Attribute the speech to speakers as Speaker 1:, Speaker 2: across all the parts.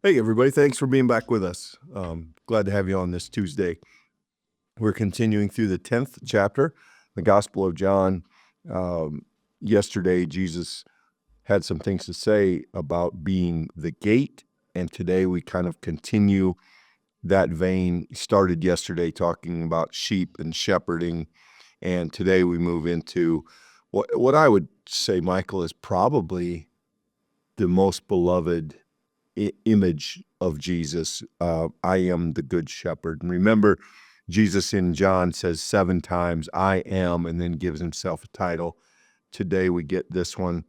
Speaker 1: Hey, everybody. Thanks for being back with us. Glad to have you on this Tuesday. We're continuing through the 10th chapter, the Gospel of John. Yesterday, Jesus had some things to say about being the gate, and today we kind of continue that vein. Started yesterday talking about sheep and shepherding, and today we move into what I would say, Michael, is probably the most beloved image of Jesus. I am the good shepherd. And remember, Jesus in John says 7 times, I am, and then gives himself a title. Today we get this one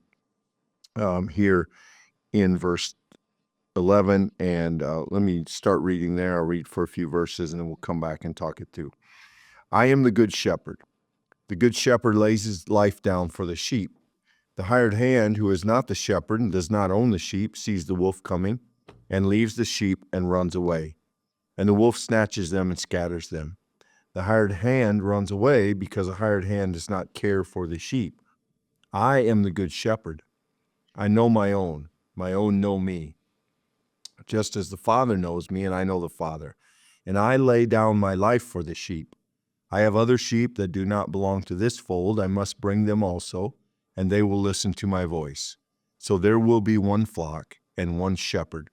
Speaker 1: here in verse 11. And let me start reading there. I'll read for a few verses and then we'll come back and talk it through. I am the good shepherd. The good shepherd lays his life down for the sheep. The hired hand, who is not the shepherd and does not own the sheep, sees the wolf coming and leaves the sheep and runs away. And the wolf snatches them and scatters them. The hired hand runs away because the hired hand does not care for the sheep. I am the good shepherd. I know my own know me, just as the Father knows me and I know the Father. And I lay down my life for the sheep. I have other sheep that do not belong to this fold. I must bring them also, and they will listen to my voice. So there will be one flock and one shepherd.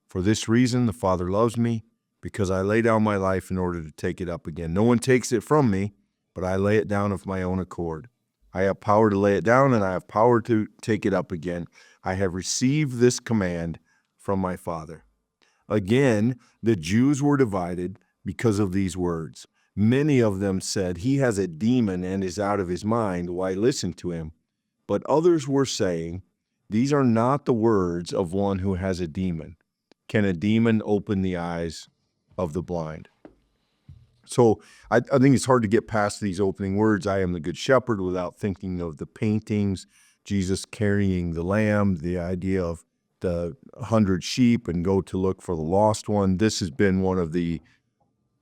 Speaker 1: For this reason, the Father loves me, because I lay down my life in order to take it up again. No one takes it from me, but I lay it down of my own accord. I have power to lay it down, and I have power to take it up again. I have received this command from my Father. Again, the Jews were divided because of these words. Many of them said, he has a demon and is out of his mind. Why listen to him? But others were saying, these are not the words of one who has a demon. Can a demon open the eyes of the blind? So I think it's hard to get past these opening words, I am the good shepherd, without thinking of the paintings, Jesus carrying the lamb, the idea of the 100 sheep and go to look for the lost one. This has been one of the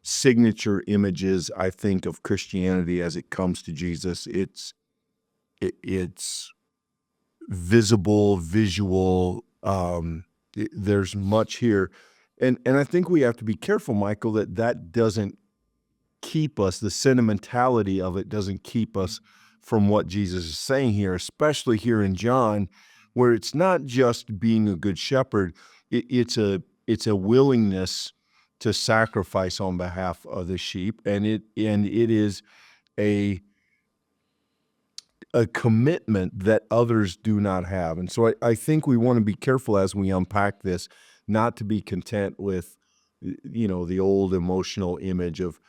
Speaker 1: signature images, I think, of Christianity as it comes to Jesus. It's visible, visual. There's much here. And I think we have to be careful, Michael, that doesn't keep us, the sentimentality of it doesn't keep us from what Jesus is saying here, especially here in John, where it's not just being a good shepherd, it's a willingness to sacrifice on behalf of the sheep, and it is a commitment that others do not have. And so I think we want to be careful as we unpack this, not to be content with, the old emotional image of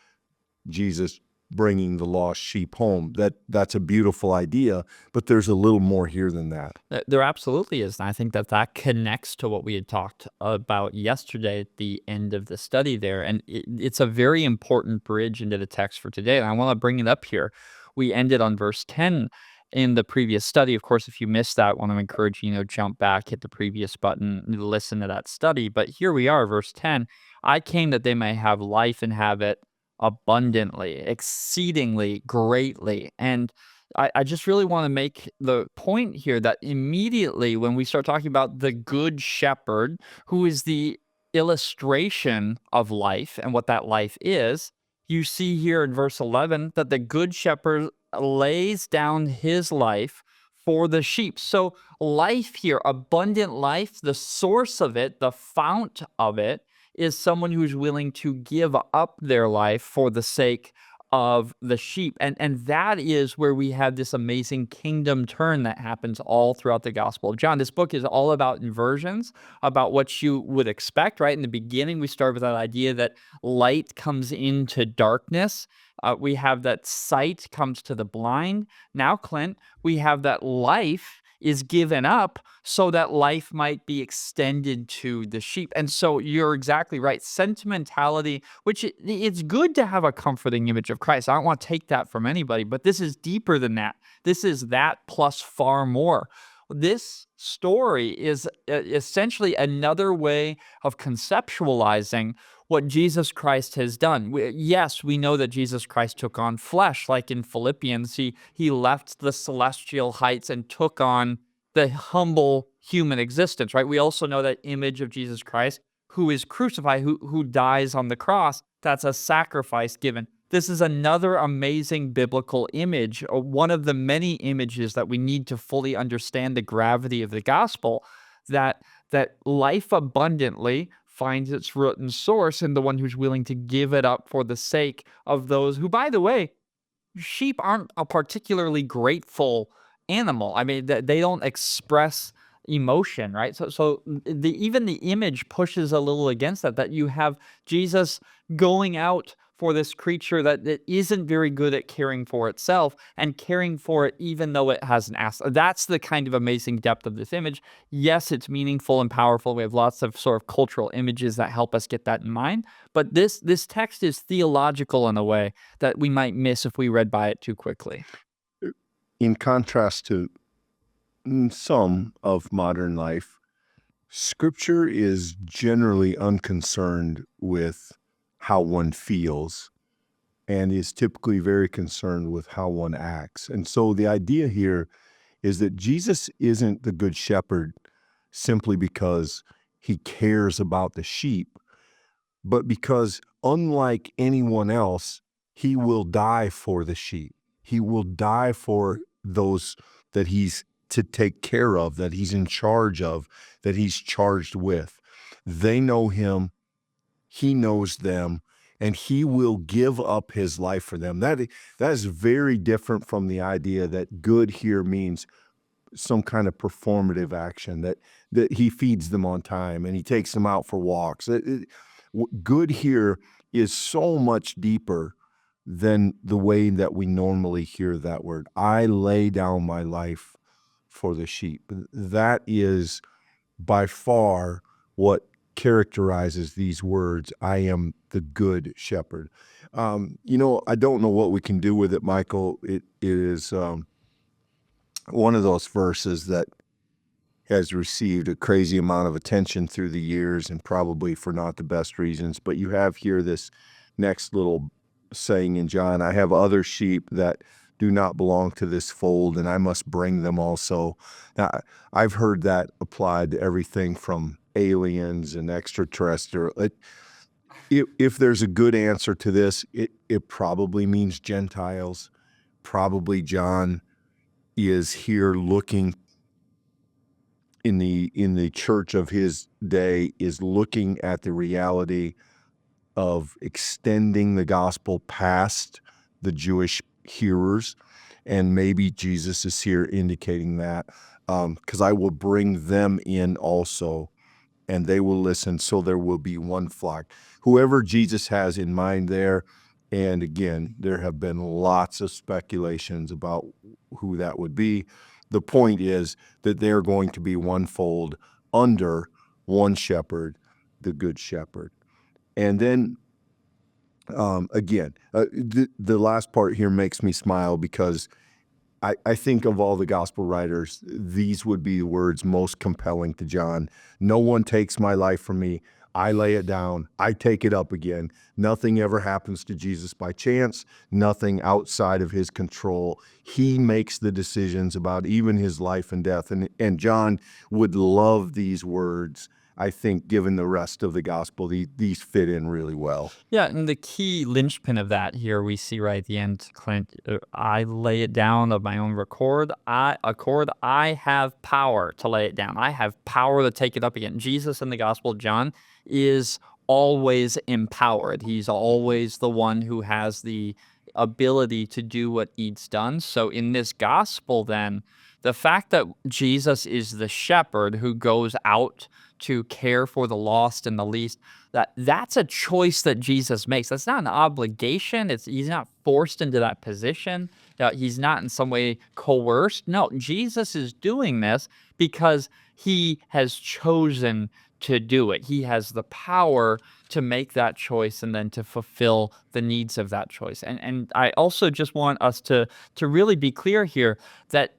Speaker 1: Jesus bringing the lost sheep home. That's a beautiful idea, but there's a little more here than that.
Speaker 2: There absolutely is. And I think that connects to what we had talked about yesterday at the end of the study there. And it's a very important bridge into the text for today. And I want to bring it up here. We ended on verse 10 in the previous study. Of course, if you missed that, I want to encourage you, jump back, hit the previous button, listen to that study. But here we are, verse 10. I came that they may have life and have it abundantly, exceedingly, greatly. And I just really want to make the point here that immediately when we start talking about the good shepherd, who is the illustration of life and what that life is, you see here in verse 11 that the good shepherd lays down his life for the sheep. So life here, abundant life, the source of it, the fount of it, is someone who's willing to give up their life for the sake of the sheep. And that is where we have this amazing kingdom turn that happens all throughout the Gospel of John. This book is all about inversions, about what you would expect, right? In the beginning, we start with that idea that light comes into darkness. We have that sight comes to the blind. Now, Clint, we have that life is given up so that life might be extended to the sheep. And so you're exactly right. Sentimentality, which it's good to have a comforting image of Christ. I don't want to take that from anybody, but this is deeper than that. This is that plus far more. This story is essentially another way of conceptualizing what Jesus Christ has done. Yes, we know that Jesus Christ took on flesh, like in Philippians. He left the celestial heights and took on the humble human existence, right? We also know that image of Jesus Christ who is crucified, who dies on the cross. That's a sacrifice given. This is another amazing biblical image, or one of the many images that we need to fully understand the gravity of the gospel, that life abundantly finds its root and source in the one who's willing to give it up for the sake of those who, by the way, sheep aren't a particularly grateful animal. I mean, they don't express emotion, right? So even the image pushes a little against that. That you have Jesus going out for this creature that isn't very good at caring for itself, and caring for it even though it hasn't asked. That's the kind of amazing depth of this image. Yes, it's meaningful and powerful. We have lots of sort of cultural images that help us get that in mind. But this text is theological in a way that we might miss if we read by it too quickly.
Speaker 1: In contrast to some of modern life, Scripture is generally unconcerned with how one feels and is typically very concerned with how one acts. And so the idea here is that Jesus isn't the good shepherd simply because he cares about the sheep, but because, unlike anyone else, he will die for the sheep. He will die for those that he's to take care of, that he's in charge of, that he's charged with. They know him, he knows them, and he will give up his life for them. That is very different from the idea that good here means some kind of performative action, that he feeds them on time and he takes them out for walks. Good here is so much deeper than the way that we normally hear that word. I lay down my life for the sheep. That is by far what characterizes these words. I am the good shepherd. I don't know what we can do with it, Michael. It is one of those verses that has received a crazy amount of attention through the years, and probably for not the best reasons. But you have here this next little saying in John, I have other sheep that do not belong to this fold, and I must bring them also. Now, I've heard that applied to everything from aliens and extraterrestrial. If there's a good answer to this, it probably means Gentiles. Probably John is here looking in the church of his day, is looking at the reality of extending the gospel past the Jewish hearers. And maybe Jesus is here indicating that, because I will bring them in also, and they will listen, so there will be one flock. Whoever Jesus has in mind there, and again, there have been lots of speculations about who that would be. The point is that they're going to be one fold under one shepherd, the good shepherd. And then again, the last part here makes me smile, because I think of all the gospel writers, these would be the words most compelling to John. No one takes my life from me. I lay it down. I take it up again. Nothing ever happens to Jesus by chance, nothing outside of his control. He makes the decisions about even his life and death. And John would love these words. I think, given the rest of the gospel, these fit in really well.
Speaker 2: Yeah, and the key linchpin of that here we see right at the end, Clint. I lay it down of my own accord. I have power to lay it down. I have power to take it up again. Jesus in the Gospel of John is always empowered. He's always the one who has the ability to do what needs done. So in this gospel, then, the fact that Jesus is the shepherd who goes out to care for the lost and the least, that's a choice that Jesus makes. That's not an obligation. He's not forced into that position. He's not in some way coerced. No, Jesus is doing this because he has chosen to do it. He has the power to make that choice and then to fulfill the needs of that choice. And I also just want us to really be clear here that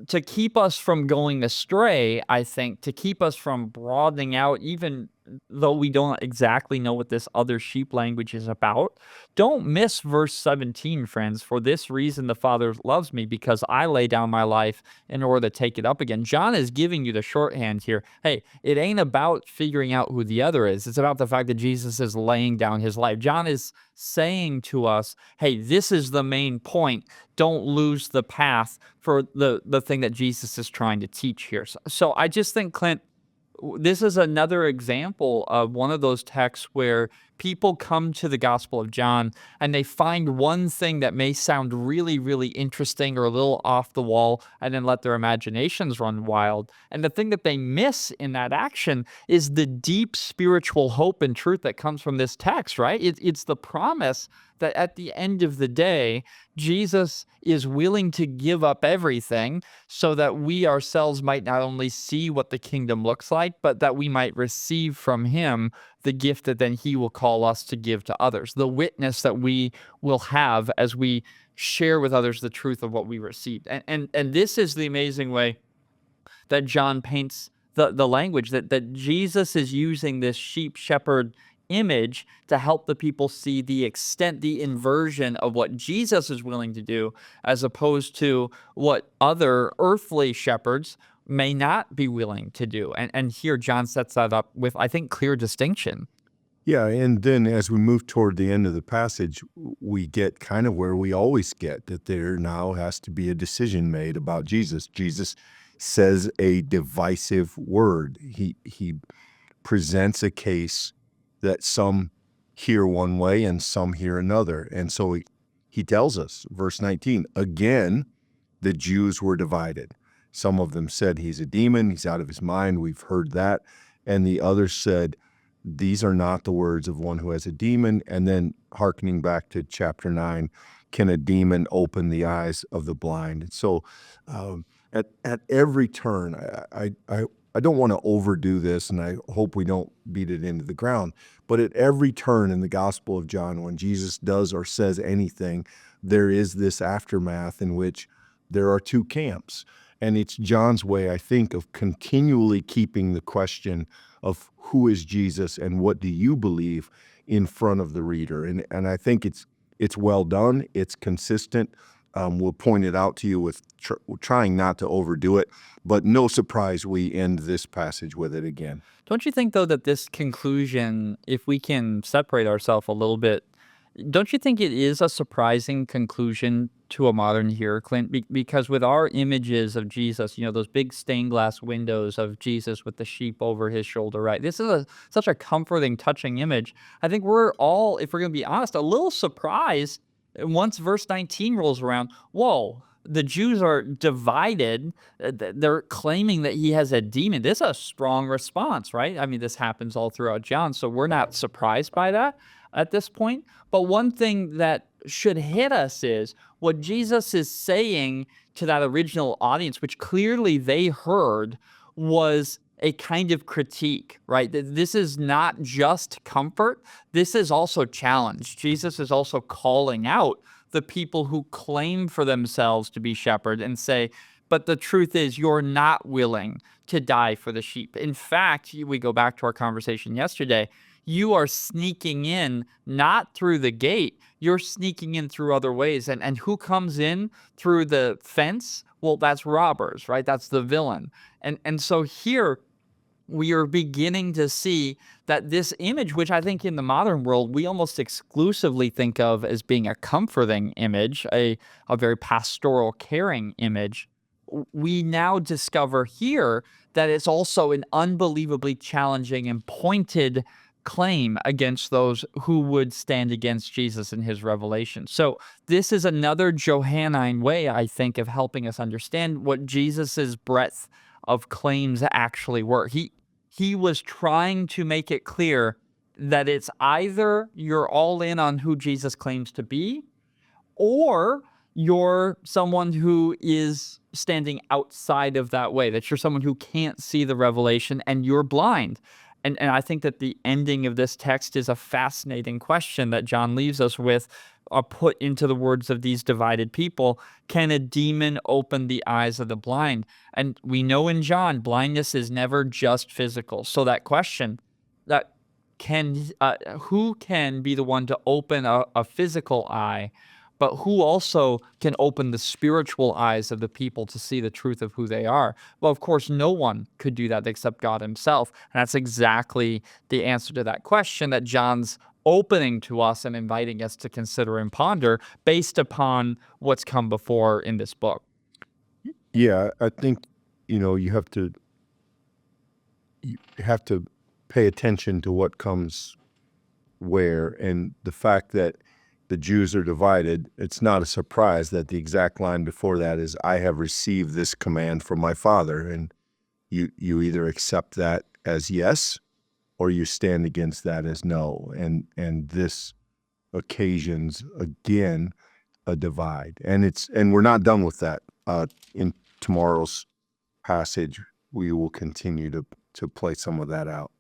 Speaker 2: to keep us from going astray, I think, to keep us from broadening out even though we don't exactly know what this other sheep language is about, don't miss verse 17, friends. For this reason, the Father loves me, because I lay down my life in order to take it up again. John is giving you the shorthand here. Hey, it ain't about figuring out who the other is. It's about the fact that Jesus is laying down his life. John is saying to us, hey, this is the main point. Don't lose the path for the thing that Jesus is trying to teach here. So I just think, Clint, this is another example of one of those texts where people come to the Gospel of John and they find one thing that may sound really, really interesting or a little off the wall, and then let their imaginations run wild. And the thing that they miss in that action is the deep spiritual hope and truth that comes from this text, right? It's the promise that at the end of the day, Jesus is willing to give up everything so that we ourselves might not only see what the kingdom looks like, but that we might receive from him the gift that then he will call us to give to others, the witness that we will have as we share with others the truth of what we received. And this is the amazing way that John paints the language, that Jesus is using this sheep shepherd image to help the people see the extent, the inversion of what Jesus is willing to do, as opposed to what other earthly shepherds may not be willing to do. And here John sets that up with, I think, clear distinction.
Speaker 1: Yeah, and then as we move toward the end of the passage, we get kind of where we always get, that there now has to be a decision made about Jesus. Jesus says a divisive word. He presents a case that some hear one way and some hear another. And so he tells us, verse 19, again, the Jews were divided. Some of them said he's a demon, he's out of his mind. We've heard that. And the others said, these are not the words of one who has a demon. And then hearkening back to chapter 9, can a demon open the eyes of the blind? And so at every turn, I don't want to overdo this, and I hope we don't beat it into the ground, but at every turn in the Gospel of John, when Jesus does or says anything, there is this aftermath in which there are two camps. And it's John's way, I think, of continually keeping the question of who is Jesus and what do you believe in front of the reader. And I think it's well done. It's consistent. We'll point it out to you with trying not to overdo it, but no surprise we end this passage with it again.
Speaker 2: Don't you think, though, that this conclusion, if we can separate ourselves a little bit, don't you think it is a surprising conclusion to a modern hearer, Clint? Because with our images of Jesus, those big stained glass windows of Jesus with the sheep over his shoulder, right? This is such a comforting, touching image. I think we're all, if we're going to be honest, a little surprised once verse 19 rolls around. Whoa, the Jews are divided. They're claiming that he has a demon. This is a strong response, right? I mean, this happens all throughout John, so we're not surprised by that at this point. But one thing that should hit us is what Jesus is saying to that original audience, which clearly they heard, was a kind of critique, right? This is not just comfort. This is also challenge. Jesus is also calling out the people who claim for themselves to be shepherds and say, but the truth is, you're not willing to die for the sheep. In fact, we go back to our conversation yesterday. You are sneaking in not through the gate, you're sneaking in through other ways. And who comes in through the fence? Well, that's robbers, right? That's the villain. And so here we are beginning to see that this image, which I think in the modern world we almost exclusively think of as being a comforting image, a very pastoral, caring image, we now discover here that it's also an unbelievably challenging and pointed claim against those who would stand against Jesus in his revelation. So this is another Johannine way, I think, of helping us understand what Jesus's breadth of claims actually were. He was trying to make it clear that it's either you're all in on who Jesus claims to be, or you're someone who is standing outside of that way, that you're someone who can't see the revelation and you're blind. And I think that the ending of this text is a fascinating question that John leaves us with, put into the words of these divided people. Can a demon open the eyes of the blind? And we know in John, blindness is never just physical. So that question, that can who can be the one to open a physical eye, but who also can open the spiritual eyes of the people to see the truth of who they are? Well, of course, no one could do that except God himself. And that's exactly the answer to that question that John's opening to us and inviting us to consider and ponder based upon what's come before in this book.
Speaker 1: Yeah, I think, you have to pay attention to what comes where, and the fact that the Jews are divided. It's not a surprise that the exact line before that is, "I have received this command from my Father," and you either accept that as yes, or you stand against that as no, and this occasions again a divide, and we're not done with that. In tomorrow's passage, we will continue to play some of that out.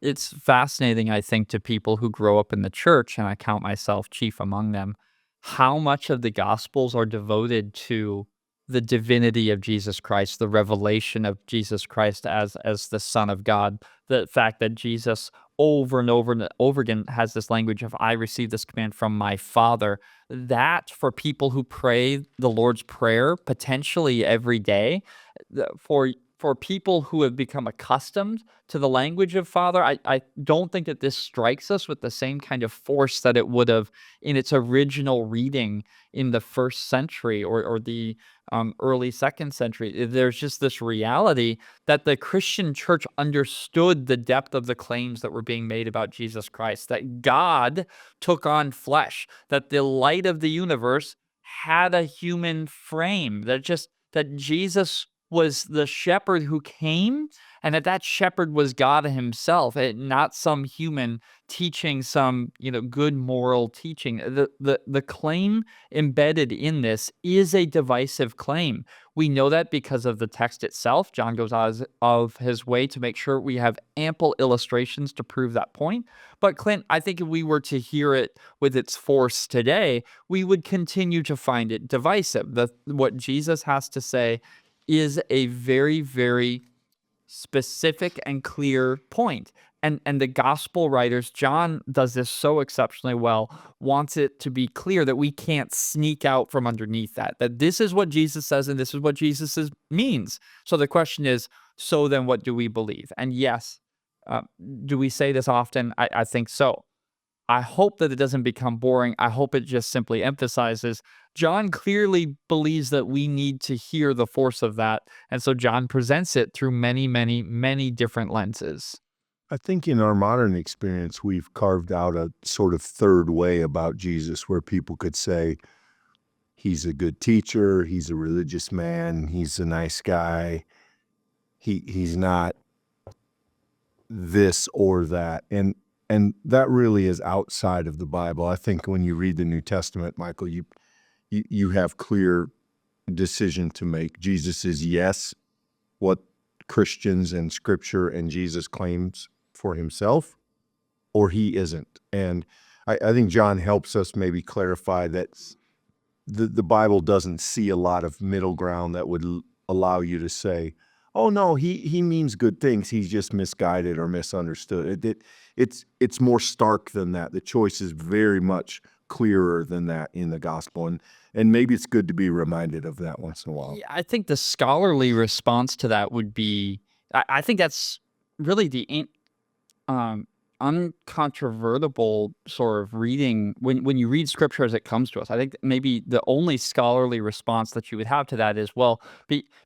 Speaker 2: It's fascinating, I think, to people who grow up in the church, and I count myself chief among them, how much of the Gospels are devoted to the divinity of Jesus Christ, the revelation of Jesus Christ as the Son of God. The fact that Jesus over and over again has this language of "I received this command from my Father." That for people who pray the Lord's Prayer potentially every day, for people who have become accustomed to the language of Father, I don't think that this strikes us with the same kind of force that it would have in its original reading in the first century or the early second century. There's just this reality that the Christian church understood the depth of the claims that were being made about Jesus Christ, that God took on flesh, that the light of the universe had a human frame, that Jesus was the shepherd who came, and that shepherd was God himself, not some human teaching some, good moral teaching. The claim embedded in this is a divisive claim. We know that because of the text itself. John goes out of his way to make sure we have ample illustrations to prove that point. But Clint, I think if we were to hear it with its force today, we would continue to find it divisive. What Jesus has to say is a very, very specific and clear point. And the gospel writers, John does this so exceptionally well, wants it to be clear that we can't sneak out from underneath that this is what Jesus says and this is what means. So the question is, so then what do we believe? And yes, uh, do we say this often? I think so. I hope that it doesn't become boring. I hope it just simply emphasizes John clearly believes that we need to hear the force of that. And so John presents it through many, many, many different lenses.
Speaker 1: I think in our modern experience, we've carved out a sort of third way about Jesus where people could say, he's a good teacher, he's a religious man, he's a nice guy, he's not this or that. And that really is outside of the Bible. I think when you read the New Testament, Michael, you have clear decision to make. Jesus is yes, what Christians and Scripture and Jesus claims for himself, or he isn't. And I think John helps us maybe clarify that the Bible doesn't see a lot of middle ground that would allow you to say, "Oh no, he means good things. He's just misguided or misunderstood." It's more stark than that. The choice is very much clearer than that in the gospel, and maybe it's good to be reminded of that once in a while.
Speaker 2: Yeah, I think the scholarly response to that would be I think that's really um, uncontrovertible sort of reading when you read scripture as it comes to us. I think that maybe the only scholarly response that you would have to that is, well,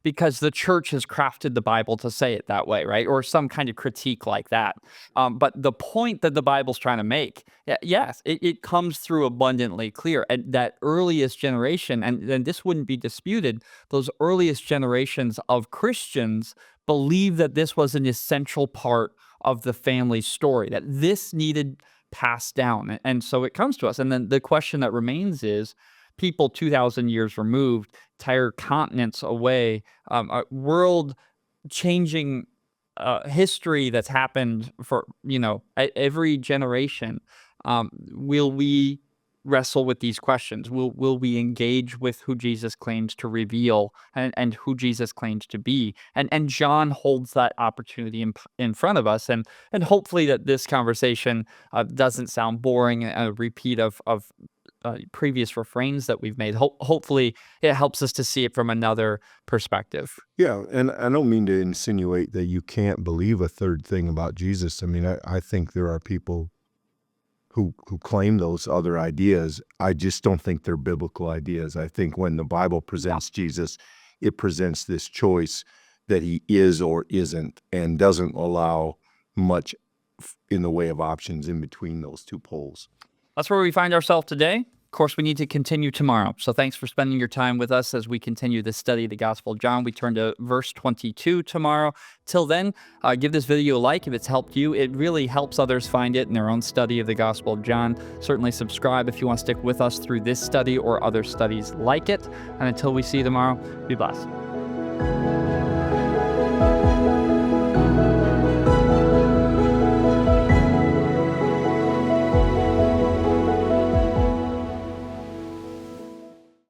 Speaker 2: because the church has crafted the Bible to say it that way, right? Or some kind of critique like that. But the point that the Bible's trying to make, yes, it comes through abundantly clear. And that earliest generation, and this wouldn't be disputed, those earliest generations of Christians believe that this was an essential part of the family story, that this needed passed down. And so it comes to us. And then the question that remains is people 2,000 years removed, entire continents away, a world changing history that's happened for, every generation. Will we wrestle with these questions? Will we engage with who Jesus claims to reveal and who Jesus claims to be? And John holds that opportunity in front of us, and hopefully that this conversation doesn't sound boring, a repeat of previous refrains that we've made. Hopefully, it helps us to see it from another perspective.
Speaker 1: Yeah, and I don't mean to insinuate that you can't believe a third thing about Jesus. I mean, I think there are people who claim those other ideas. I just don't think they're biblical ideas. I think when the Bible presents Jesus, it presents this choice that he is or isn't, and doesn't allow much in the way of options in between those two poles.
Speaker 2: That's where we find ourselves today. Of course, we need to continue tomorrow. So thanks for spending your time with us as we continue this study of the Gospel of John. We turn to verse 22 tomorrow. Till then, give this video a like if it's helped you. It really helps others find it in their own study of the Gospel of John. Certainly subscribe if you want to stick with us through this study or other studies like it. And until we see you tomorrow, be blessed.